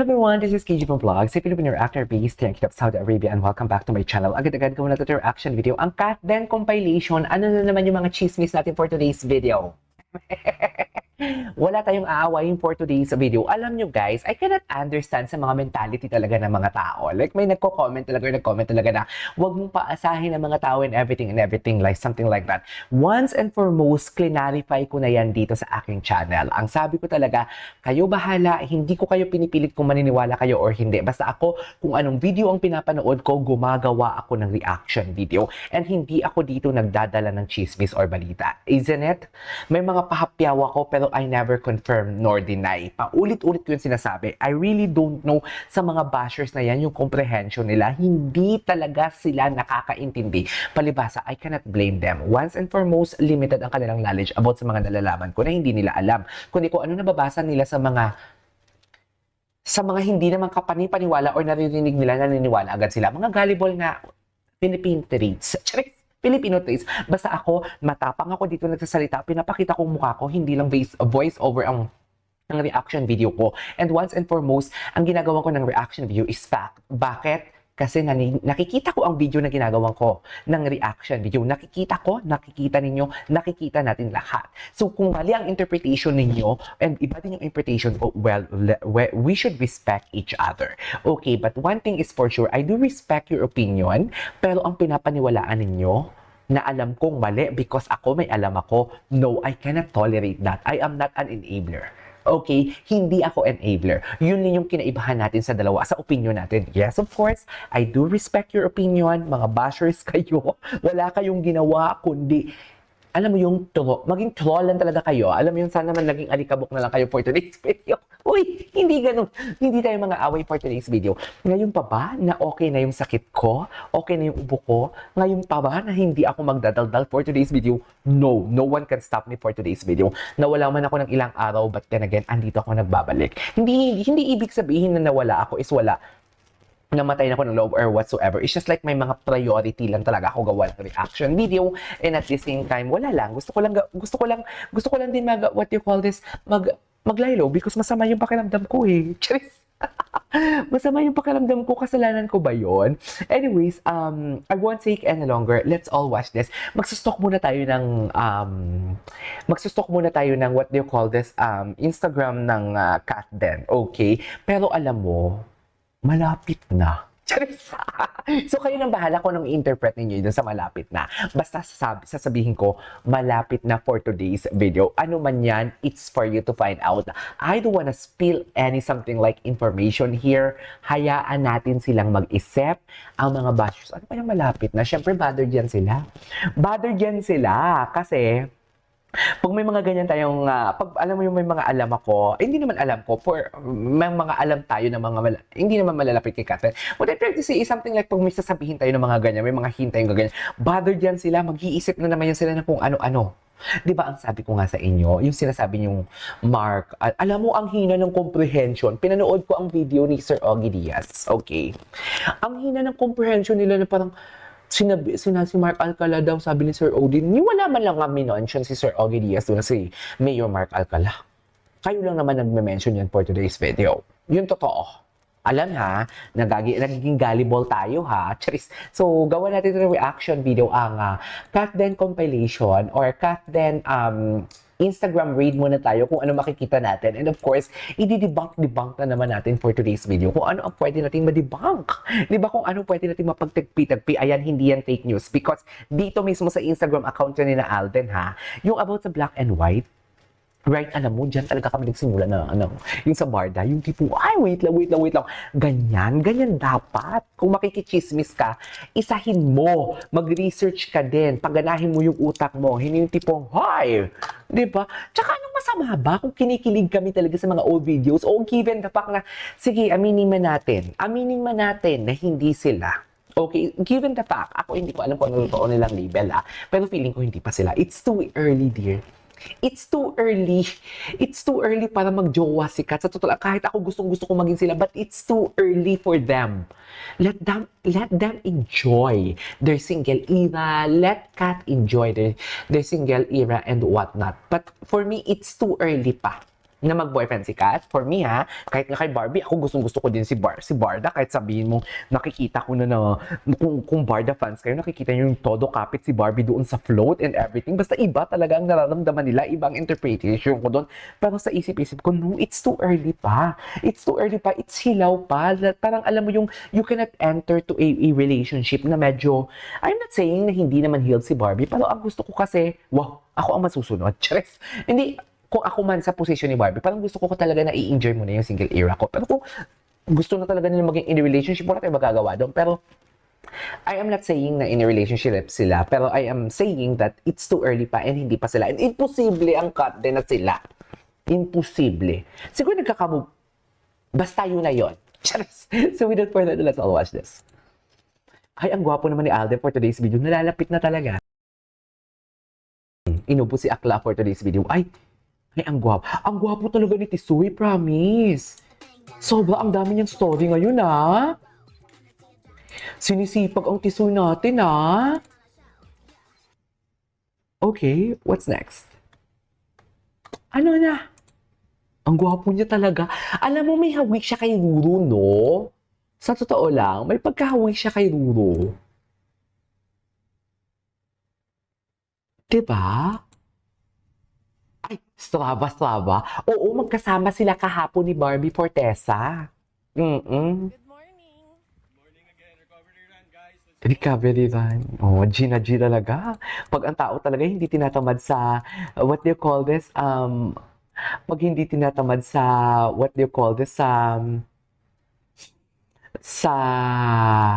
everyone, this is KG from Vlogs, a Filipino actor based here in Saudi Arabia, and welcome back to my channel. Agad-agad ko na ito reaction video. Ang Kat Den compilation, ano na naman yung mga chismis natin for today's video? Wala tayong aawayin for today's video. Alam nyo guys, I cannot understand sa mga mentality talaga ng mga tao. Like may nagko-comment talaga na huwag mong paasahin ng mga tao and everything like something like that. Once and foremost, clarify ko na yan dito sa aking channel. Ang sabi ko talaga, kayo bahala, hindi ko kayo pinipilit kung maniniwala kayo or hindi. Basta ako, kung anong video ang pinapanood ko, gumagawa ako ng reaction video. And hindi ako dito nagdadala ng chismis or balita. Isn't it? May mga pahapyaw ako pero I never confirm nor deny. Paulit-ulit ko yung sinasabi. I really don't know sa mga bashers na yan, yung comprehension nila. Hindi talaga sila nakakaintindi. Palibasa, I cannot blame them. Once and foremost, limited ang kanilang knowledge about sa mga nalalaman ko na hindi nila alam. Kundi kung ano nababasa nila sa mga hindi naman kapanipaniwala or naririnig nila, naniniwala agad sila. Mga gullible nga, Philippine traits. Filipino traits. Basta ako, matapang ako dito nagsasalita, pinapakita kong mukha ko, hindi lang voice over ang reaction video ko. And once and foremost, ang ginagawa ko ng reaction video is fact. Bakit? Kasi nakikita ko ang video na ginagawa ko ng reaction video. Nakikita ninyo, nakikita natin lahat. So kung mali ang interpretation ninyo and iba din yung interpretation ko, well, we should respect each other. Okay, but one thing is for sure, I do respect your opinion, pero ang pinapaniwalaan ninyo na alam kong mali because ako may alam ako, no, I cannot tolerate that. I am not an enabler. Okay, hindi ako enabler. Yun din yung kinaibahan natin sa dalawa, sa opinion natin. Yes, of course, I do respect your opinion. Mga bashers kayo, wala kayong ginawa, kundi, alam mo yung maging troll lang talaga kayo. Alam mo yung sana man naging alikabok na lang kayo for today's video. Uy, hindi ganun. Hindi tayo mga away for today's video. Ngayon pa ba na okay na yung sakit ko? Okay na yung ubo ko? Ngayon pa ba na hindi ako magdadaldal for today's video? No, no one can stop me for today's video. Nawala man ako ng ilang araw, but then again, andito ako nagbabalik. Hindi ibig sabihin na nawala ako is wala. Namatay na ako ng loob or whatsoever. It's just like may mga priority lang talaga ako gawa ng reaction video, and at the same time wala lang. Gusto ko lang din what you call this, maglaylo because masama yung pakiramdam ko eh. Charis. Masama yung pakiramdam ko, kasalanan ko ba yon? Anyways, I won't take any longer. Let's all watch this. Magsustok muna tayo ng what do you call this, Instagram ng Kat Den. Okay? Pero alam mo, malapit na. So kayo nang bahala kung anong interpret ninyo dun sa malapit na. Basta sasabihin ko, malapit na for today's video. Ano man yan, it's for you to find out. I don't wanna spill something like information here. Hayaan natin silang mag-isip. Ang mga bashers, ano pa yung malapit na? Siyempre, bothered yan sila. Kasi pag may mga ganyan tayong, pag alam mo yung may mga alam ako, hindi naman alam ko, may mga alam tayo na hindi naman malalapit kay Catherine. What I try to say is something like pag may sasabihin tayo ng mga ganyan, may mga hint tayong ganyan, bothered yan sila, mag-iisip na naman yan sila na kung ano-ano. Diba ang sabi ko nga sa inyo, yung sinasabi niyong Mark, alam mo ang hina ng comprehension. Pinanood ko ang video ni Sir Ogie Diaz, okay? Ang hina ng comprehension nila na parang, si Mark Alcala daw, sabi ni Sir Odin, wala man lang nga minontion si Sir Ogie Diaz doon na si Mayor Mark Alcala. Kayo lang naman nagme-mention yan for today's video. Yun totoo. Alam ha, nagiging gullible tayo ha. Charis. So, gawa natin ng reaction video ang Kat Den compilation or Kat Den Instagram raid muna tayo kung ano makikita natin. And of course, i-debunk na naman natin for today's video kung ano ang pwede natin ma-debunk. Diba kung ano pwede natin mapagtagpi-tagpi. Ayan, hindi yan fake news. Because dito mismo sa Instagram account ni na Alden ha, yung about sa black and white, right, alam mo, dyan talaga kami nagsimula na, yung sa Barda, yung tipo, ay, wait lang. Ganyan dapat. Kung makikichismis ka, isahin mo, mag-research ka din, paganahin mo yung utak mo, hindi yung tipong, hi, diba? Tsaka anong masama ba kung kinikilig kami talaga sa mga old videos, o given the fact na, sige, aminin man natin na hindi sila. Okay, given the fact, ako hindi ko alam kung ano totoo nilang label pero feeling ko hindi pa sila. It's too early, dear. It's too early para magjowa si Kat. Sa totoo lang, kahit ako gusto ko maging sila, but it's too early for them. Let them enjoy their single era. Let Kat enjoy their single era and whatnot. But for me, it's too early pa. na mag-boyfriend si Kat. For me ha, kahit nga kay Barbie, ako gustong-gusto ko din si Barda. Kahit sabihin mo, nakikita ko na kung Barda fans kayo, nakikita nyo yung todo kapit si Barbie doon sa float and everything. Basta iba talaga ang nararamdaman nila, ibang interpretation ko doon. Pero sa isip-isip ko, no, it's too early pa. It's too early pa. It's hilaw pa. Parang alam mo yung, you cannot enter to a relationship na medyo, I'm not saying na hindi naman healed si Barbie, pero ang gusto ko kasi, wow, ako ang masusunod. Charis. Hindi, kung ako man sa position ni Barbie, parang gusto ko talaga na i-enjoy mo na yung single era ko. Pero kung gusto na talaga nila maging in a relationship, wala tayong magagawa doon. Pero I am not saying na in a relationship sila, pero I am saying that it's too early pa and hindi pa sila. And imposible ang cut din na sila. Imposible. Siguro nagkakamove. Basta yun na yun. Charis. So without further ado, let's all watch this. Ay, ang gwapo naman ni Alden for today's video. Nalalapit na talaga. Inubo si Akla for today's video. Ay, ang gwapo. Ang gwapo talaga ni Tisoy, promise. Sobra ang dami niyang story ngayon, ha? Sinisipag ang Tisoy natin, ha? Okay, what's next? Ano na? Ang gwapo niya talaga. Alam mo, may hawik siya kay Ruru, no? Sa totoo lang, may pagkahawik siya kay Ruru. Diba? Ay, Strava. Oo, magkasama sila kahapon ni Barbie Fortesa. Good morning. Good morning again. Recovery run, guys. Recovery run. Oh, G talaga. Pag ang tao talaga hindi tinatamad sa, what do you call this? Pag hindi tinatamad sa, what do you call this? Sa,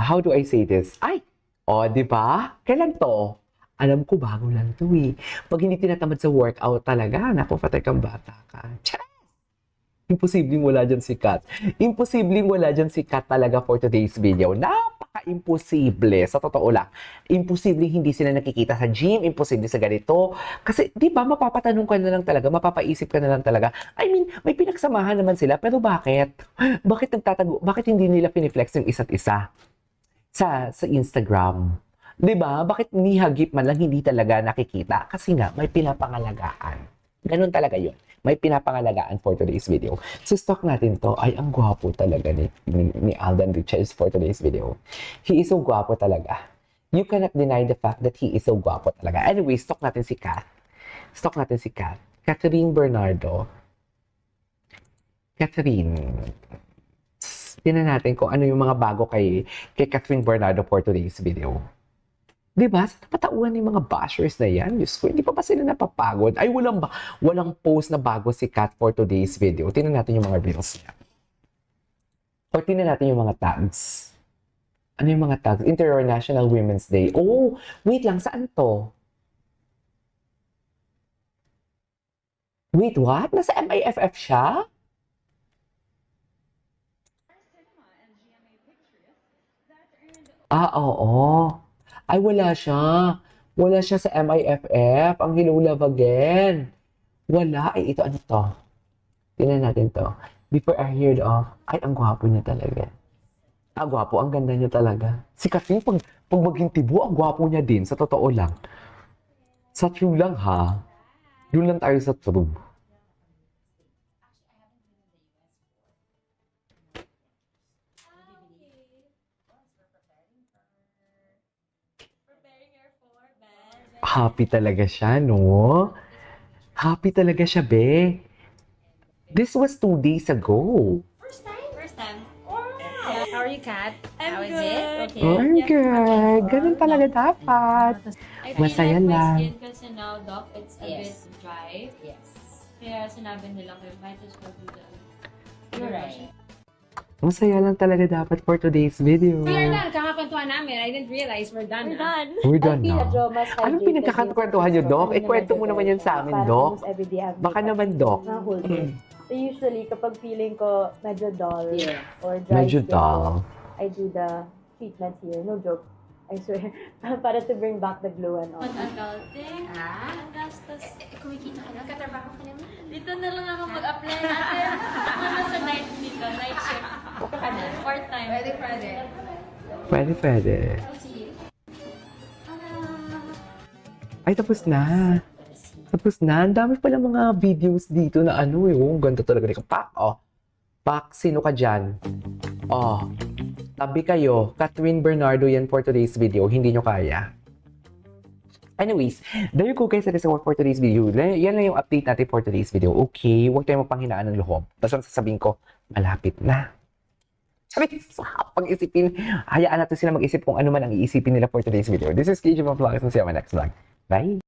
how do I say this? Ay, oh, di ba? Kailan to? Alam ko, bago lang to eh. Pag hindi tinatamad sa workout talaga, naku, patay kang bata ka. Charas! Imposibleng wala dyan si Kat. Imposibleng wala dyan si Kat talaga for today's video. Napaka-imposible, sa totoo lang. Imposibleng hindi sila nakikita sa gym, imposible sa ganito. Kasi, di ba, mapapatanong ka na lang talaga, mapapaisip ka na lang talaga. I mean, may pinagsamahan naman sila, pero bakit? Bakit nagtatago? Bakit hindi nila piniflex yung isa't isa sa Instagram? 'Di ba? Bakit ni hagip man lang hindi talaga nakikita? Kasi nga, may pinapangalagaan. Ganun talaga yun. May pinapangalagaan for today's video. So, stock natin to. Ay, ang gwapo talaga ni Alden Richards for today's video. He is so gwapo talaga. You cannot deny the fact that he is so gwapo talaga. Anyway, stock natin si Kat. Stock natin si Kat. Catherine Bernardo. Catherine. Tingnan natin kung ano yung mga bago kay Catherine Bernardo for today's video. Diba? Sa napatauhan ng mga bashers na yan, Diyos ko, hindi pa ba sila napapagod? Ay, walang post na bago si Kat for today's video. Tingnan natin yung mga reels niya. Or tingnan natin yung mga tags. Ano yung mga tags? International Women's Day. Oh, wait lang, saan to? Wait, what? Nasa MIFF siya? Ah, oo. Ay, wala siya. Wala siya sa MIFF. Ang Hello Love Again. Wala. Ay, ito ano to? Tingnan natin to. Before I heard of, ay, ang gwapo niya talaga. Ah, gwapo. Ang ganda niya talaga. Si Catherine, pag maging tibo, ang gwapo niya din. Sa totoo lang. Sa true lang, ha? Doon lang tayo sa true. Happy talaga siya, no? Happy talaga siya, be. This was 2 days ago. First time? First time. Wow. How are you, Kat? I'm How is good. it? Okay. Oh, I'm good. Ganun talaga dapat. I Masaya feel like lang. my skin kasi now, Doc, it's a Yes. bit dry. Yes. Kaya sinabi nila kayo, might as well do the You're right. Masaya lang talaga dapat for today's video. We are done. Kakakwentuhan namin. I didn't realize we're done. We're na. done. We're done I feel now. medyo mas Anong hydrated pinagkakwentuhan niyo, yung Doc? face ko. Kwento mo naman yan sa amin, Parang Doc. almost everyday I have Baka makeup. naman, Doc. Na whole day. So usually, kapag feeling ko medyo dull Yeah. or dry Medyo skin, dull. I do the treatment here. No joke. I swear. Para to bring back the glow and all. Adulting. Ah. Ang gastos. Kumikita ka na? Katrabaho ka naman? Dito na lang ako mag-apply natin. Ano sa night dito? Night shift. Ka na? Part-time. Pwede. Pwede. See you. Ay, tapos na. Tapos na, ang dami pala mga videos dito na ano eh. Oh, ang ganda talaga nito. Pak, oh. Pak, sino ka dyan? Oh, tabi kayo. Catherine Bernardo yan for today's video. Hindi nyo kaya. Anyways, there you go guys. That is all for today's video. Yan lang yung update natin for today's video. Okay, huwag tayong mapanghinaan ng loob. Tapos ang sasabihin ko, malapit na. Sabi, pag-isipin, hayaan natin sila mag-isip kung ano man ang iisipin nila for today's video. This is KJ Vlogs and see you on my next vlog. Bye!